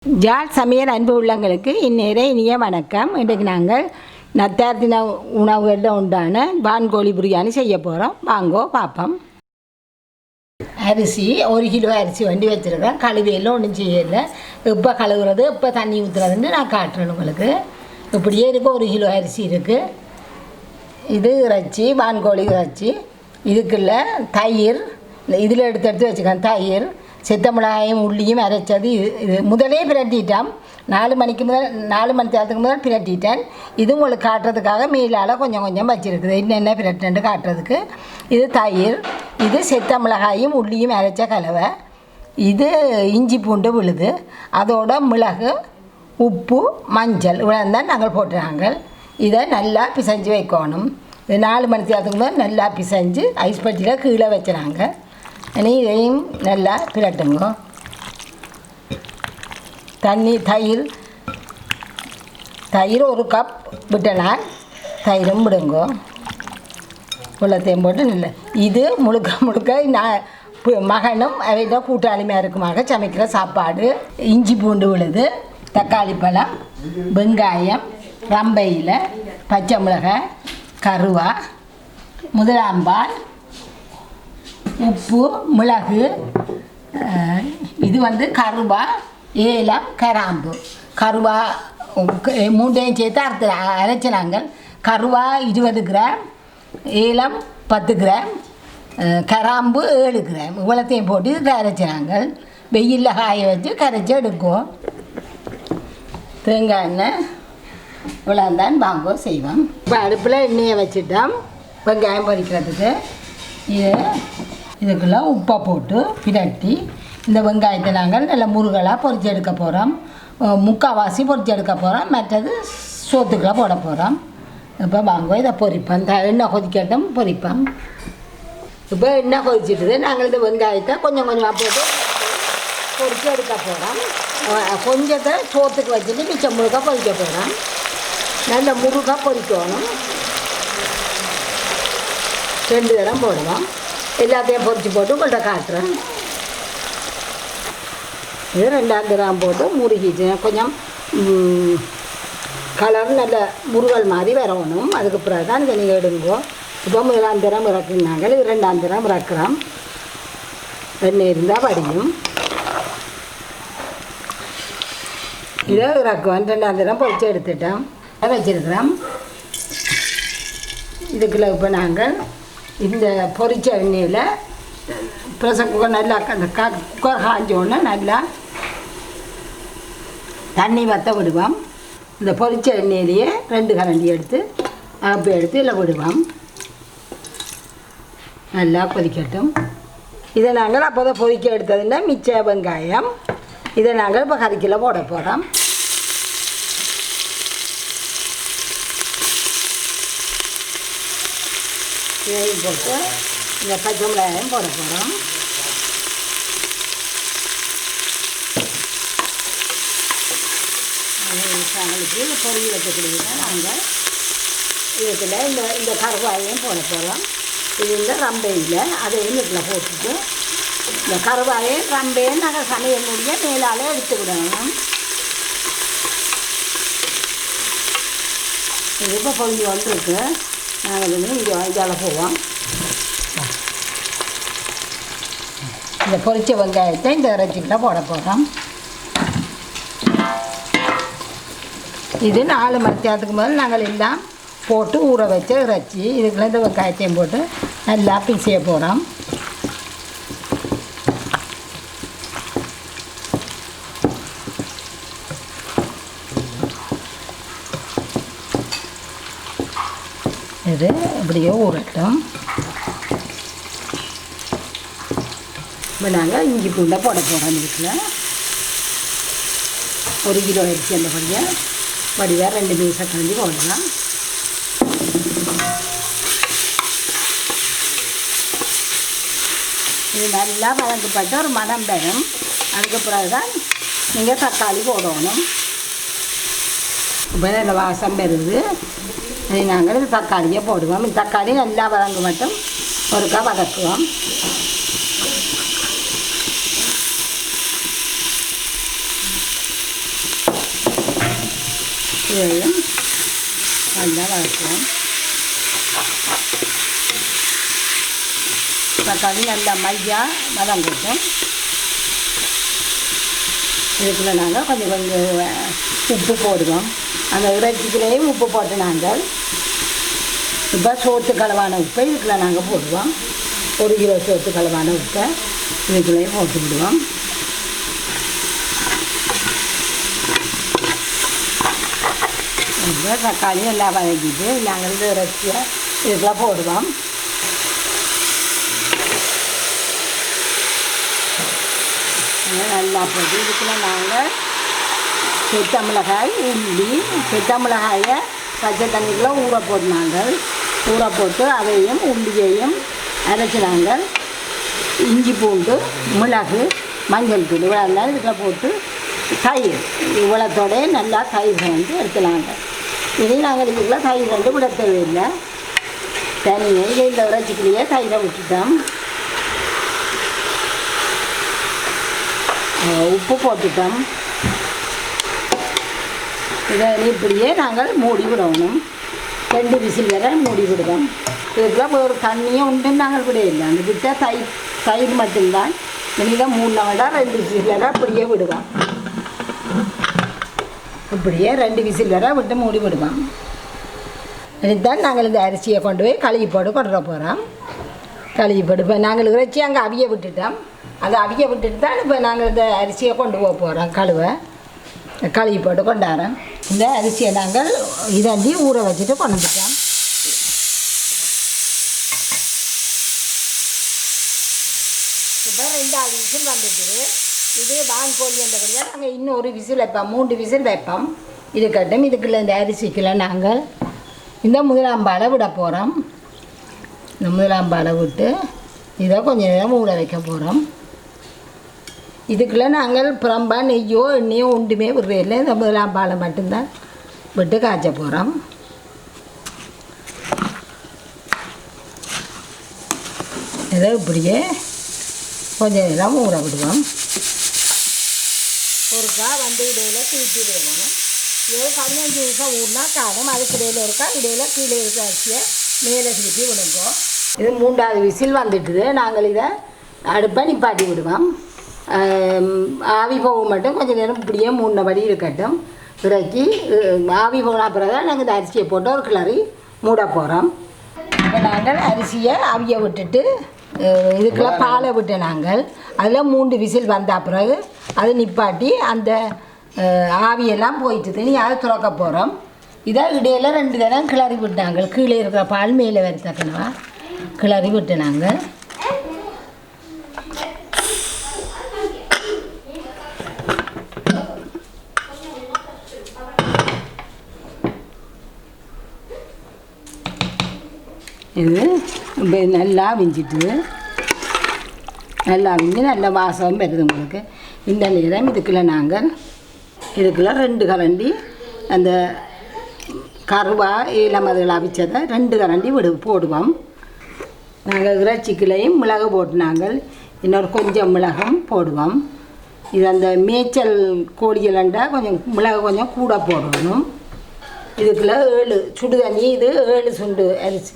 யாழ் சமையல் அன்பு உள்ளங்களுக்கு இந்நேரம் இனிய வணக்கம். இன்றைக்கு நாங்கள் நத்தார்த்தின உணவுகளில் உண்டான வான்கோழி பிரியாணி செய்ய போகிறோம். வாங்கோ பார்ப்போம். அரிசி 1 கிலோ அரிசி வண்டி வச்சுருக்கேன். கழுவியெல்லாம் ஒன்றும் செய்யலை. எப்போ கழுவுறது எப்போ தண்ணி ஊற்றுறதுன்னு நான் காட்டுறேன் உங்களுக்கு. இப்படியே இருக்குது. 1 கிலோ அரிசி இருக்குது. இது இறைச்சி, வான்கோழி இறைச்சி. இதுக்குள்ள தயிர், இதில் எடுத்து வச்சுக்கேன். தயிர், செத்த மிளகாயும் உள்ளியும் அரைச்சது. இது முதலே பிரட்டிட்டேன். 4 மணி நேரத்துக்கு முதல் பிரட்டிட்டேன். இது உங்களுக்கு காட்டுறதுக்காக மேலால் கொஞ்சம் வச்சுருக்குது. என்னென்ன பிரட்டுன்னு காட்டுறதுக்கு. இது தயிர், இது செத்த மிளகாயும் உள்ளியும் அரைச்ச கலவை. இது இஞ்சி பூண்டு விழுது, அதோட மிளகு, உப்பு, மஞ்சள் இவ்வளோந்தான் நாங்கள் போட்டுறாங்க. இதை நல்லா பிசைஞ்சு வைக்கணும். இது 4 மணி நேரத்துக்கு முதல் நல்லா பிசைஞ்சு ஐஸ் பட்டியில் கீழே வச்சுறாங்க. இனி இதையும் நல்லா பிரட்டுங்க. தயிர் 1 கப் விட்டனால் தயிரும் விடுங்க. உள்ளத்தையும் போட்டு நல்ல. இது முழுக்க நான் மகனும் அவையிட கூட்டாளிமையாக இருக்குமாக சமைக்கிற சாப்பாடு. இஞ்சி பூண்டு விழுது, தக்காளி பழம், வெங்காயம், ரம்பையில், பச்சை மிளகாய், கருவா, முதலாம்பால், உப்பு, மிளகு, இது கருவா, ஏலம், கராம்பு. கருவா 3ஐயும் சேர்த்து அரைச்சினாங்க. கருவா 20 கிராம், ஏலம் 10 கிராம், கராம்பு 7 கிராம் இவ்வளோத்தையும் போட்டு இதை அரைச்சினாங்க. வெயிலில் காய வச்சு கரைச்சி எடுக்கும். தேங்காய் எண்ணெய் இவ்வளோந்தான் வாங்கோ செய்வோம். இப்போ அடுப்பில் எண்ணெயை வச்சுட்டோம் வெங்காயம் பொரிக்கிறதுக்கு. இதுக்குள்ளே உப்பை போட்டு பிரட்டி இந்த வெங்காயத்தை நாங்கள் நல்லா முருகலாக பொரிச்சு எடுக்க போகிறோம். முக்கால்வாசி பொரிச்சு எடுக்க போகிறோம். மற்றது சோத்துக்குள்ளே போட போகிறோம். இப்போ வாங்க இதை பொரிப்போம். எண்ணெய் கொதிக்கட்டும், பொரிப்போம். இப்போ எண்ணெய் கொதிச்சிட்டுது. நாங்கள் இந்த வெங்காயத்தை கொஞ்சமாக போட்டு பொரிச்சு எடுக்க போகிறோம். கொஞ்சத்தை சோத்துக்கு வச்சுட்டு மிச்சம் முழுக்க பொரிக்க போகிறோம். நல்ல முருகாக பொரிக்கணும். 2 தரம் போடுவோம். எல்லாத்தையும் பொரிச்சு போட்டு உங்கள்கிட்ட காட்டுறேன். இது 2ஆம் தரம் போட்டு முருகிச்சு கொஞ்சம் கலர் நல்ல முருகல் மாதிரி வரணும். அதுக்கு பிறகு தான் இதை நீங்கள் எடுங்கோ. இப்போ 1ஆம் தரம் இறக்குனாங்க. இது 2ஆம் தரம் இறக்குறோம். எண்ணெய் இருந்தால் வடியும். இதை இறக்குவோம். 2ஆம் தரம் பொரிச்சு எடுத்துட்டோம். அதை வச்சுருக்கிறோம். இதுக்குள்ள இப்போ நாங்கள் இந்த பொரிச்ச எண்ணெயில் ப்ரெஷர் குக்கர் நல்லா அந்த குக்கர் காஞ்சோன்னு நல்லா தண்ணி வற்ற விடுவோம். இந்த பொரிச்ச எண்ணெயிலேயே 2 கரண்டி எடுத்து அப்போ எடுத்து இல்லை விடுவோம். நல்லா கொதிக்கட்டும். இதை நாங்கள் அப்போதான் பொரிக்க எடுத்ததில் மிச்ச வெங்காயம் இதை நாங்கள் இப்போ கறிக்கில் போட போகிறோம். இதையும் போட்டு இந்த பச்சை மிளகாயும் போட போகிறோம். அவங்களுக்கு பொரியல் வைக்கக்கூடியதை நாங்கள் இதுக்குள்ள இந்த கருவாயையும் போட போகிறோம். இது இந்த ரம்பையில் அதையும் இதில் போட்டுட்டு இந்த கருவாயையும் ரம்பையும் நாங்கள் சமையல் முடிய மேலால் எடுத்து விடணும். இது இப்போ பொங்கி வந்துருக்கு. நாங்கள் இங்கே இதால் போவோம். இந்த பொரிச்ச வெங்காயத்தை இந்த இறைச்சிக்கிட்ட போட போகிறோம். இது 4 மணி நேரத்துக்கு முதல் நாங்கள் எல்லாம் போட்டு ஊற வச்ச இறைச்சி. இதுக்குள்ள இந்த வெங்காயத்தையும் போட்டு நல்லா பிசைய போகிறோம். இது இப்படியே ஊறட்டும். இப்போ நாங்கள் இஞ்சி பூண்டை போட போகிறோம். இதுக்குள்ள 1 கிலோ அரிசி அந்த வடிவாக 2 பீஸை கலந்து போடலாம். இது நல்லா வதக்கப்பட்டு ஒரு மணம் பெறும். அதுக்கு பிறகு தான் நீங்கள் தக்காளி போடணும். இப்போ நல்ல வாசம் பெறுது. அதை நாங்கள் தக்காளியை போடுவோம். தக்காளி நல்லா வதங்க மட்டும் ஒருக்கா வதக்குவோம். இதையும் நல்லா வதக்குவோம். தக்காளி நல்லா மையா வதங்கட்டும். இதுக்குள்ள நாங்கள் கொஞ்சம் உப்பு போடுவோம். அந்த இறைச்சிக்குள்ளேயும் உப்பு போட்டு நாங்கள் இப்போ சோத்து கலவான உப்பை இதுக்குள்ள நாங்கள் போடுவோம். 1 கிலோ சோத்து கலவான உப்பை இதுக்குள்ளேயும் போட்டு விடுவோம். இப்போ தக்காளி எல்லாம் வதக்கிட்டு நாங்கள் இது இறைச்சியை இதுக்குள்ள போடுவோம். நல்லா போட்டு இதுக்குள்ள நாங்கள் செத்த மிளகாய் உள்ளி செத்த மிளகாயை பச்சை தண்ணிக்குள்ளே ஊற போட்டு நாங்கள் ஊற போட்டு அதையும் உள்ளியையும் அரைச்சி நாங்கள் இஞ்சி பூண்டு மிளகு மஞ்சள் தூள் இவ்வளோ இதுக்குள்ள போட்டு தயிர் இவ்வளோத்தோடய நல்லா தயிர் வந்து எடுத்துனாங்க. இனி நாங்கள் இதுக்குள்ள தயிர் வந்து விட தேவையில்லை. தனியாக இந்த இறைச்சிக்குள்ளேயே தயிரை விட்டுட்டோம். உப்பு போட்டுட்டோம். இதை இப்படியே நாங்கள் மூடி விடணும். 2 விசில் வரை மூடி விடுவோம். இதுக்குள்ள ஒரு தண்ணியும் உண்டு நாங்கள் விட இல்லை. அந்த விட்ட தயிர் மட்டும்தான். இனிதான் 3 விட 2 விசில் வரை அப்படியே விடுவோம். இப்படியே 2 விசில் வரை விட்டு மூடி விடுவோம். இதுதான் நாங்கள் இந்த அரிசியை கொண்டு போய் கழுவி போட்டு கொண்டு போகிறோம். கழுவி போட்டு இப்போ நாங்கள் இறைச்சி அங்கே அவிய விட்டுட்டோம். அதை அவிய விட்டுட்டு தான் இப்போ நாங்கள் இந்த அரிசியை கொண்டு போகிறோம். கழுவி போட்டு கொண்டாடுறோம். இந்த அரிசியை நாங்கள் இதாண்டி ஊற வச்சுட்டு கொண்டு வந்துட்டோம். இப்போ 2வது விசில் வந்துட்டுது. இது வான்கோழி என்றபடியாக நாங்கள் இன்னும் 1 விசில் வைப்போம். 3 விசில் வைப்போம். இருக்கட்டும். இதுக்குள்ள இந்த அரிசிக்குள்ள நாங்கள் இந்த முதலாம்பாலை விட போகிறோம். இந்த முதலாம்பாலை விட்டு இதை கொஞ்சம் நேரம் ஊற வைக்க போகிறோம். இதுக்குள்ளே நாங்கள் புறம்பா நெய்யோ எண்ணெயோ ஒன்றுமே விடுறதில்லை. இந்த முதலாம்பாலை மட்டும்தான் விட்டு காய்ச்ச போகிறோம். இதை இப்படியே கொஞ்சம் நேரம் ஊற விடுவோம். ஒருக்கா வந்து இடையில் தூக்கி விடுவோம். இது 15 நிமிஷம் ஊறினா காணும். அதுக்கு இடையில் இருக்கா இடையில் கீழே இருக்க அரிசியை மேலே திருப்பி விடுங்கோ. இது 3வது விசில் வந்துட்டுது. நாங்கள் இதை அடுப்பை நிப்பாட்டி விடுவோம். ஆவி போக மட்டும் கொஞ்சம் நேரம் இப்படியே மூடினபடி இருக்கட்டும். இறக்கி ஆவி போன அப்புறம் தான் நாங்கள் இந்த அரிசியை போட்டு ஒரு கிளறி மூட போகிறோம். இப்போ நாங்கள் அரிசியை அவிய விட்டுட்டு இதுக்குள்ள பாலை விட்டு நாங்கள் அதில் 3 விசில் வந்த பிறகு அதை நிப்பாட்டி அந்த ஆவியெல்லாம் போயிட்டு நீ அதை துறக்க போகிறோம். இதை இடையில் 2 தரம் கிளறி விட்டாங்க. கீழே இருக்கிற பால் மேலே வரத்தக்கனவா கிளறி விட்டு நாங்கள் இது நல்லா விஞ்சிட்டு நல்லா விஞ்சு நல்ல வாசம் வருது உங்களுக்கு. இந்த நேரம் இதுக்குள்ள நாங்கள் இதுக்குள்ள 2 கரண்டி அந்த கருவா இளமதுகள் அவிச்சதை 2 கரண்டி போடுவோம். நாங்கள் இறைச்சிக்குள்ளையும் மிளகு போட்டு நாங்கள் இன்னொரு கொஞ்சம் மிளகும் போடுவோம். இது அந்த மேய்ச்சல் கோழிகளண்டா கொஞ்சம் மிளகு கொஞ்சம் கூட போடணும். இதுக்குள்ள 7 சுடு தண்ணி. இது 7 சுண்டு அரிசி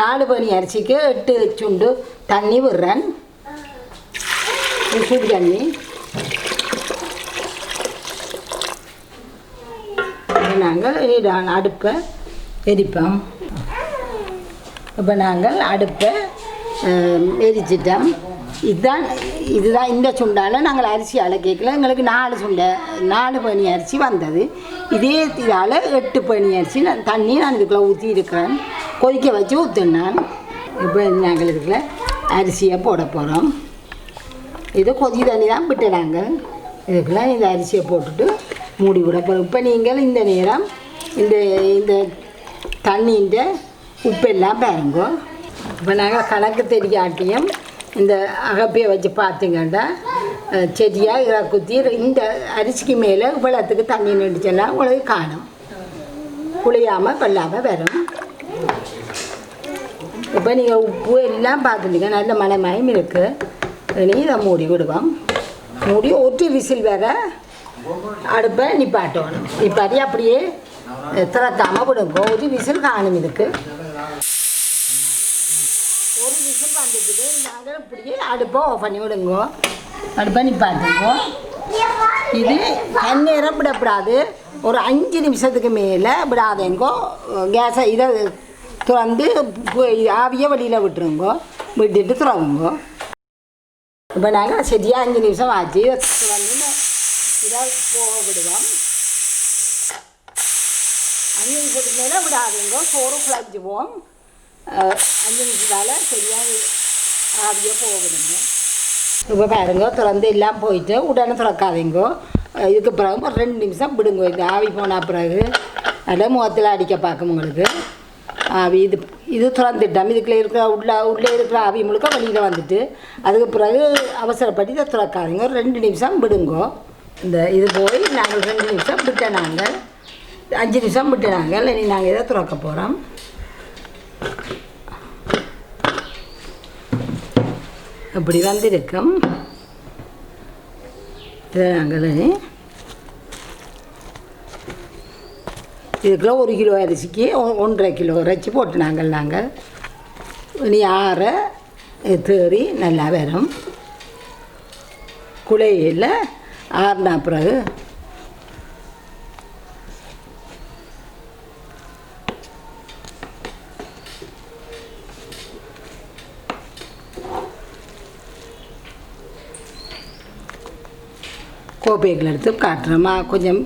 4 பனி அரிசிக்கு 8 சுண்டு தண்ணி விடுறேன். சுடு தண்ணி நாங்கள் அடுப்பை எரிப்போம். இப்போ நாங்கள் அடுப்பை எரிச்சிட்டோம். இதுதான் இந்த சுண்டால் நாங்கள் அரிசி அழைக்கல. எங்களுக்கு 4 பனி அரிசி வந்தது. இதே இதால் 8 பனி அரிசி தண்ணி நான் இதுக்குள்ளே ஊற்றி இருக்கிறேன். கொதிக்க வச்சு ஊற்றினான். இப்போ நாங்கள் இதுக்குள்ள அரிசியை போட போகிறோம். இது கொதி தண்ணி தான் விட்டு நாங்கள் இதுக்குள்ள இந்த அரிசியை போட்டுட்டு மூடி விட போகிறோம். இப்போ நீங்கள் இந்த நேரம் இந்த தண்ணின்ற உப்பெல்லாம் பாருங்கோ. இப்போ நாங்கள் கணக்கு தெரியாட்டியும் இந்த அகப்பையை வச்சு பார்த்திங்கன்னா செடியாக இதை குத்தி இந்த அரிசிக்கு மேலே இவ்வளோத்துக்கு தண்ணி நின்றுச்செல்லாம் உங்களுக்கு காணும். புளியாமல் கொள்ளாமல் வரும். இப்போ நீங்கள் உப்பு எல்லாம் பார்த்துட்டீங்க. நல்ல மணமாயும் இருக்குது. இனி இதை மூடி விடுவோம். மூடி 1 விசில் வர அடுப்பை நிப்பாட்டணும். நிப்பாட்டி அப்படியே திறக்காமல் விடுங்க. ஒரு விசில் காணும். இதுக்கு ஒரு விசில் வந்துட்டு நாங்கள் இப்படியே அடுப்பை ஆஃப் பண்ணி விடுங்க. அடுப்பை நிப்பாட்டுங்க. இது தண்ணீரம் விடக்கூடாது. ஒரு 5 நிமிஷத்துக்கு மேலே விடாதேங்கோ. கேஸை இதை திறந்து ஆவியை வெளியில் விட்டுருங்கோ. விட்டுட்டு திறவுங்கோ. இப்போ நாங்கள் சரியாக 5 நிமிஷம் ஆச்சு. இதை திறந்து இதை போக விடுவோம். 5 நிமிஷத்துக்கு மேலே விடாதீங்கோ. சோறு குழஞ்சுவோம். 5 நிமிஷத்தால் சரியாக ஆவியை போக விடுங்க. இப்போ பாருங்க, திறந்து எல்லாம் போயிட்டு உடனே திறக்காதீங்கோ. இதுக்கு பிறகு ஒரு 2 நிமிஷம் விடுங்க. இந்த ஆவி போனால் பிறகு அதில் முகத்தில் அடிக்க பார்க்கும் உங்களுக்கு. ஆவி இது திறந்துட்டோம். இதுக்குள்ளே இருக்கிற உள்ளே இருக்கிற ஆவி முழுக்க வெளியில் வந்துட்டு அதுக்கு பிறகு அவசரப்பட்டு இதை திறக்காதீங்க. ஒரு 2 நிமிஷம் விடுங்கோ. இந்த இது போய் நாங்கள் 2 நிமிஷம் விட்டேன். நாங்கள் 5 நிமிஷம் விட்டு நாங்கள் இனி நாங்கள் இதை திறக்க போகிறோம். அப்படி வந்திருக்கும். இதை நாங்கள் இதுக்குள்ள 1 கிலோ அரிசிக்கு 1.5 கிலோ இறைச்சி போட்டு நாங்கள் இனி ஆற தேறி நல்லா வரும். குழையில் ஆறுனா பிறகு கோப்பைகள் எடுத்து காட்டுறோமா. கொஞ்சம்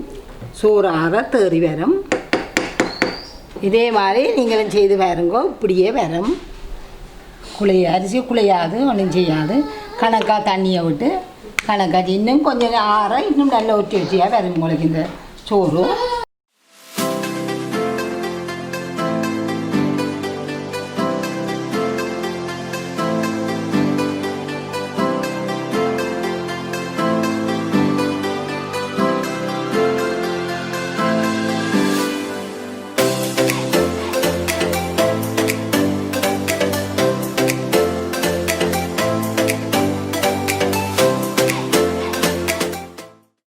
சோறு ஆற தேறி வரும். இதே மாதிரி நீங்களும் செய்து வேறுங்கோ. இப்படியே வரும். அரிசி குழையாது, ஒன்றும் செய்யாது. கணக்காக தண்ணியை விட்டு கணக்காச்சு இன்னும் கொஞ்சம் ஆற இன்னும் நல்ல ஒட்டி வச்சியாக வரும் உங்களுக்கு இந்த சோறு.